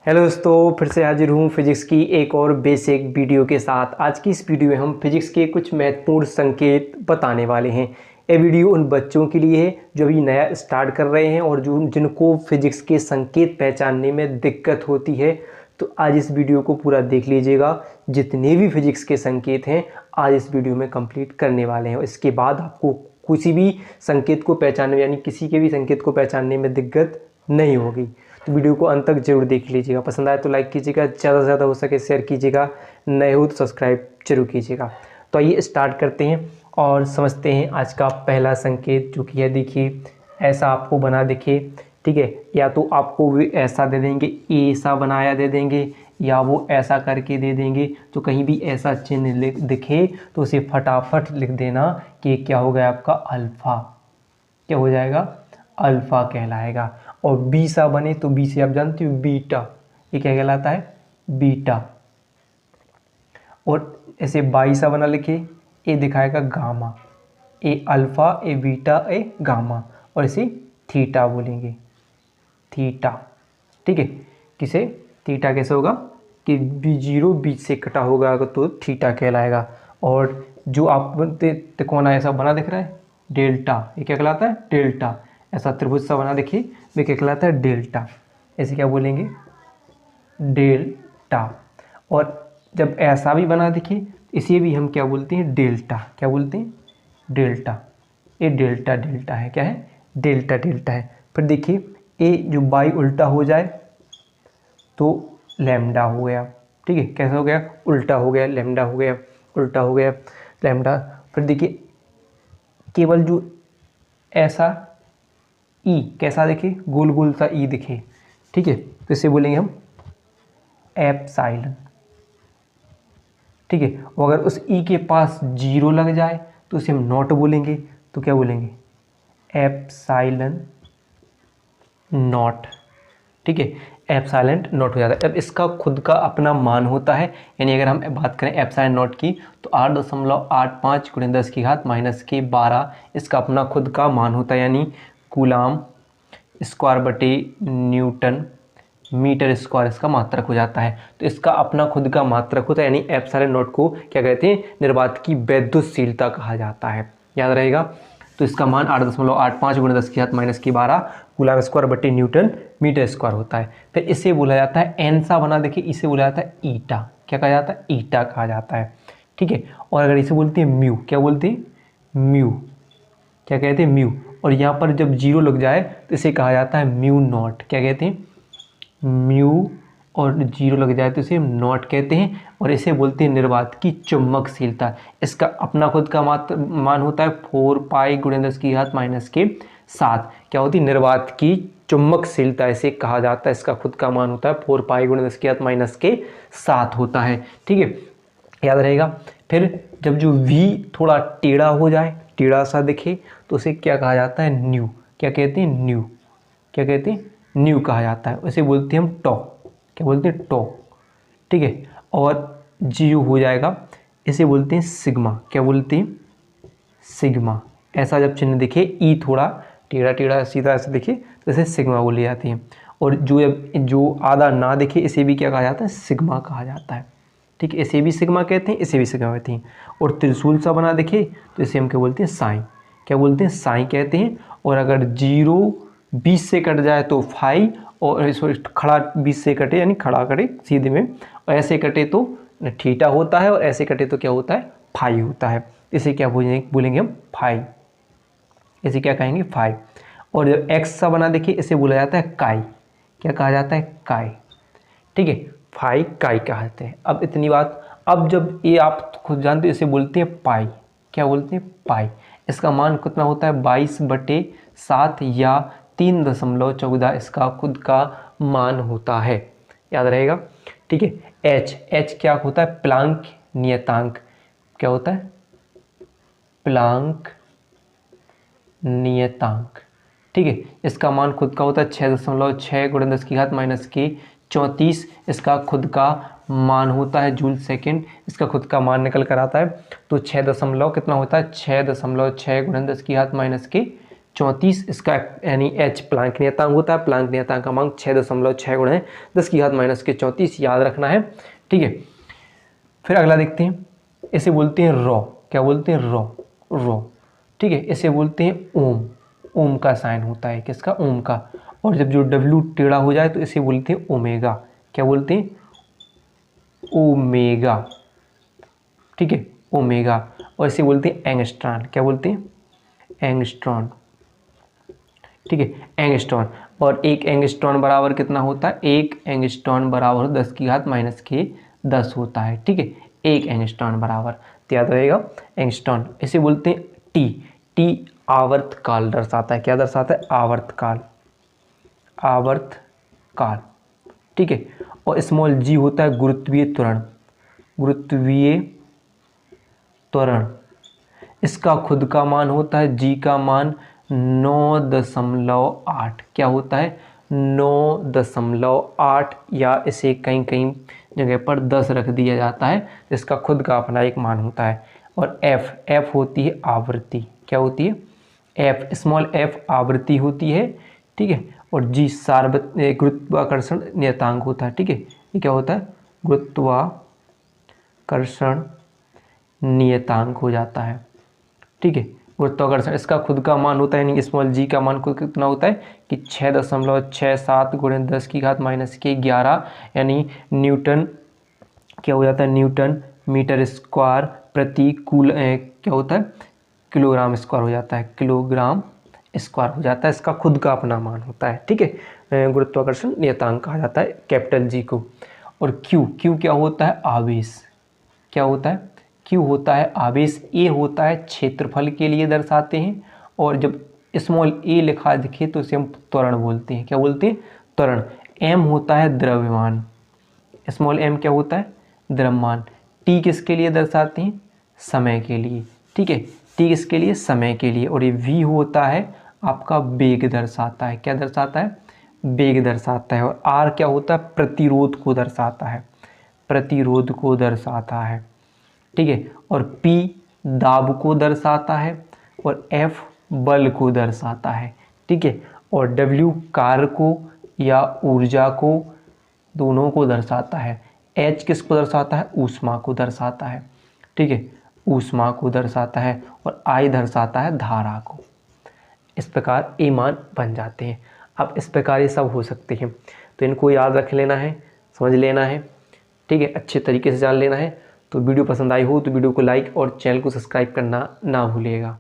Hello दोस्तों, फिर से हाजिर हूँ फिजिक्स की एक और बेसिक वीडियो के साथ। आज की इस वीडियो में हम फिजिक्स के कुछ महत्वपूर्ण संकेत बताने वाले हैं। ये वीडियो उन बच्चों के लिए है जो अभी नया स्टार्ट कर रहे हैं और जो जिनको फिजिक्स के संकेत पहचानने में दिक्कत होती है। तो आज इस वीडियो को पूरा देख लीजिएगा। जितने भी फिजिक्स के संकेत हैं आज इस वीडियो में कंप्लीट करने वाले हैं। इसके बाद आपको किसी भी संकेत को पहचानने यानी किसी के भी संकेत को पहचानने में दिक्कत नहीं होगी। तो वीडियो को अंत तक जरूर देख लीजिएगा। पसंद आए तो लाइक कीजिएगा, ज़्यादा से ज़्यादा हो सके शेयर कीजिएगा, नए हो तो सब्सक्राइब जरूर कीजिएगा। तो आइए स्टार्ट करते हैं और समझते हैं आज का पहला संकेत, जो कि है देखिए ऐसा आपको बना दिखे। ठीक है, या तो आपको भी ऐसा दे देंगे, ऐसा बनाया दे देंगे, या वो ऐसा करके दे देंगे। तो कहीं भी ऐसा चिन्ह दिखे तो उसे फटाफट लिख देना कि क्या हो गया आपका अल्फ़ा। क्या हो जाएगा? अल्फ़ा कहलाएगा। और बी सा बने तो बी से आप जानते हो बीटा, ये क्या कहलाता है? बीटा। और ऐसे बाई सा बना लिखे, ये दिखाएगा गामा। ए अल्फ़ा, ए बीटा, ए गामा। और इसे थीटा बोलेंगे, थीटा। ठीक है, किसे थीटा कैसे होगा कि बी जीरो बीच से कटा होगा तो थीटा कहलाएगा। और जो आप तिकोना ऐसा बना दिख रहा है डेल्टा, ये क्या कहलाता है? डेल्टा। ऐसा त्रिभुज सा बना देखिए, वे क्या कहलाता है? डेल्टा। ऐसे क्या बोलेंगे? डेल्टा। और जब ऐसा भी बना देखिए, इसे भी हम क्या बोलते हैं? डेल्टा। क्या बोलते हैं? डेल्टा। ये डेल्टा डेल्टा है। क्या है? डेल्टा डेल्टा है। फिर देखिए ये जो बाई उल्टा हो जाए तो लैम्डा हो गया। ठीक है, कैसा हो गया? उल्टा हो गया, लैम्डा हो गया, उल्टा हो गया, लैम्डा। फिर देखिए केवल जो ऐसा ई कैसा दिखे, गोल गोल सा ई दिखे। ठीक है, तो इसे बोलेंगे हम एप्सिलॉन। ठीक है, और अगर उस ई के पास जीरो लग जाए तो उसे हम नॉट बोलेंगे। तो क्या बोलेंगे? Epsilon not. ठीक है, एप्सिलॉन नॉट हो जाता है। अब इसका खुद का अपना मान होता है, यानी अगर हम बात करें एप्सिलॉन नॉट की तो 8.85 × 10⁻⁻12 इसका अपना खुद का मान होता है, यानी कूलाम स्क्वायर बटे न्यूटन मीटर स्क्वायर इसका मात्रक हो जाता है। तो इसका अपना खुद का मात्रक होता है, यानी एप्सिलॉन नॉट को क्या कहते हैं? निर्वात की वैद्युतशीलता कहा जाता है। याद रहेगा। तो इसका मान 8.85 × 10⁻⁻12 कूलाम स्क्वायर बटे न्यूटन मीटर स्क्वायर होता है। फिर इसे बोला जाता है एन सा बना देखिए, इसे बोला जाता है ईटा। क्या कहा जाता है? ईटा कहा जाता है। ठीक है, और अगर इसे बोलते हैं म्यू, क्या बोलते हैं? म्यू। क्या कहते हैं? म्यू। और यहाँ पर जब जीरो लग जाए तो इसे कहा जाता है म्यू नॉट। क्या कहते हैं? म्यू। और जीरो लग जाए तो इसे नॉट कहते हैं। और इसे बोलते हैं निर्वात की चुंबकशीलता। इसका अपना खुद का मान होता है 4π × 10⁻⁻7। क्या होती है? निर्वात की चुंबकशीलता इसे कहा जाता है। इसका खुद का मान होता है 4π × 10⁻⁻7 होता है। ठीक है, याद रहेगा। फिर जब जो v थोड़ा टेढ़ा हो जाए, टेढ़ा सा दिखे, तो उसे क्या कहा जाता है? न्यू। क्या कहते हैं? न्यू। क्या कहते हैं? न्यू कहा जाता है। उसे बोलते हैं हम टॉ। क्या बोलते हैं? टॉ। ठीक है, और जीरो हो जाएगा, इसे बोलते हैं सिग्मा। क्या बोलते हैं? सिग्मा। ऐसा जब चिन्ह दिखे, ई थोड़ा टेढ़ा टेढ़ा सीधा ऐसे दिखे तो इसे सिग्मा बोली जाती है। और जो आधा ना दिखे, इसे भी क्या कहा जाता है? सिग्मा कहा जाता है। ठीक है, इसे भी सिग्मा कहते हैं, इसे भी सिग्मा कहते हैं। और त्रिशूल सा बना दिखे तो इसे हम क्या बोलते हैं? साइन। क्या बोलते हैं? साइन कहते हैं। और अगर जीरो 20 से कट जाए तो फाई, और खड़ा 20 से कटे यानी खड़ा कटे सीधे में, और ऐसे कटे तो थीटा होता है, और ऐसे कटे तो क्या होता है? फाई होता है। इसे क्या बोलेंगे हम? फाई। इसे क्या कहेंगे? फाई। और जब एक्स सा बना देखिए, इसे बोला जाता है काई। क्या कहा जाता है? काई। ठीक है, फाई काई कहते हैं। अब इतनी बात। अब जब ये आप खुद जानते हो, इसे बोलते हैं पाई। क्या बोलते हैं? पाई। इसका मान कितना होता है? 22/7 या 3.14 इसका खुद का मान होता है। याद रहेगा। ठीक है, एच क्या होता है? प्लांक नियतांक। क्या होता है? प्लांक नियतांक। ठीक है, इसका मान खुद का होता है 6.6 × 10⁻⁻34 इसका खुद का मान होता है जूल सेकंड। इसका खुद का मान निकल कर आता है। तो 6 दशमलव कितना होता है? 6.6 × 10⁻⁻34 34, इसका यानी h प्लांक नियतांक होता है। प्लांक नियतांक का मान 6.6 गुणा है 10 की घात माइनस के 34, याद रखना है, ठीक है। फिर अगला देखते हैं, इसे बोलते हैं रॉ। क्या बोलते हैं? रॉ, ठीक है। इसे बोलते हैं ओम। ओम का साइन होता है, किसका? ओम का। और जब जो W टेढ़ा हो जाए तो इसे बोलते हैं ओमेगा। क्या बोलते हैं? ओमेगा, ठीक है, ओमेगा। और इसे बोलते हैं एंगस्ट्रॉन। क्या बोलते हैं? एंगस्ट्रॉन, ठीक है, एंगस्ट्रॉन। और एक एंगस्ट्रॉन बराबर कितना होता है? एक एंगस्ट्रॉन बराबर 10 की घात माइनस के 10 होता है, ठीक है। एक एंगस्ट्रॉन बराबर, तो याद रहेगा एंगस्ट्रॉन। इसे बोलते हैं टी। टी आवर्तकाल दर्शाता है। क्या दर्शाता है? आवर्तकाल, आवर्तकाल, ठीक है। और स्मॉल जी होता है गुरुत्वीय त्वरण। गुरुत्वीय त्वरण, इसका खुद का मान होता है जी का मान 9.8। क्या होता है? 9.8, या इसे कहीं कहीं जगह पर 10 रख दिया जाता है। इसका खुद का अपना एक मान होता है। और एफ होती है आवृत्ति। क्या होती है? एफ, स्मॉल एफ आवृत्ति होती है, ठीक है। और जी गुरुत्वाकर्षण नियतांक होता है, ठीक है। ये क्या होता है? गुरुत्वाकर्षण नियतांक हो जाता है, ठीक है। गुरुत्वाकर्षण, इसका खुद का मान होता है, यानी स्मॉल जी का मान कितना होता है कि 6.67 गुणे 10 की घात माइनस के 11, यानी न्यूटन। क्या हो जाता है? न्यूटन मीटर स्क्वायर प्रति क्या होता है? किलोग्राम स्क्वायर हो जाता है, किलोग्राम स्क्वायर हो जाता है। इसका खुद का अपना मान होता है, ठीक है। गुरुत्वाकर्षण नियतांक कहा जाता है कैपिटल जी को। और क्यू क्या होता है? आवेश। क्या होता है? क्यू होता है आवेश। ए होता है क्षेत्रफल के लिए दर्शाते हैं। और जब स्मॉल ए लिखा दिखे तो इसे हम त्वरण बोलते हैं। क्या बोलते हैं? त्वरण। एम होता है द्रव्यमान। स्मॉल एम क्या होता है? द्रव्यमान। टी किसके लिए दर्शाते हैं? समय के लिए, ठीक है। टी किसके लिए? समय के लिए। और ये वी होता है आपका वेग दर्शाता है। क्या दर्शाता है? वेग दर्शाता है। और आर क्या होता है? प्रतिरोध को दर्शाता है, प्रतिरोध को दर्शाता है, ठीक है। और P दाब को दर्शाता है। और F बल को दर्शाता है, ठीक है। और W कार्य को या ऊर्जा को, दोनों को दर्शाता है। H किसको दर्शाता है? ऊष्मा को दर्शाता है, ठीक है, ऊष्मा को दर्शाता है। और I दर्शाता है धारा को। इस प्रकार ए मान बन जाते हैं। अब इस प्रकार ये सब हो सकते हैं, तो इनको याद रख लेना है, समझ लेना है, ठीक है, अच्छे तरीके से जान लेना है। तो वीडियो पसंद आई हो तो वीडियो को लाइक और चैनल को सब्सक्राइब करना ना भूलिएगा।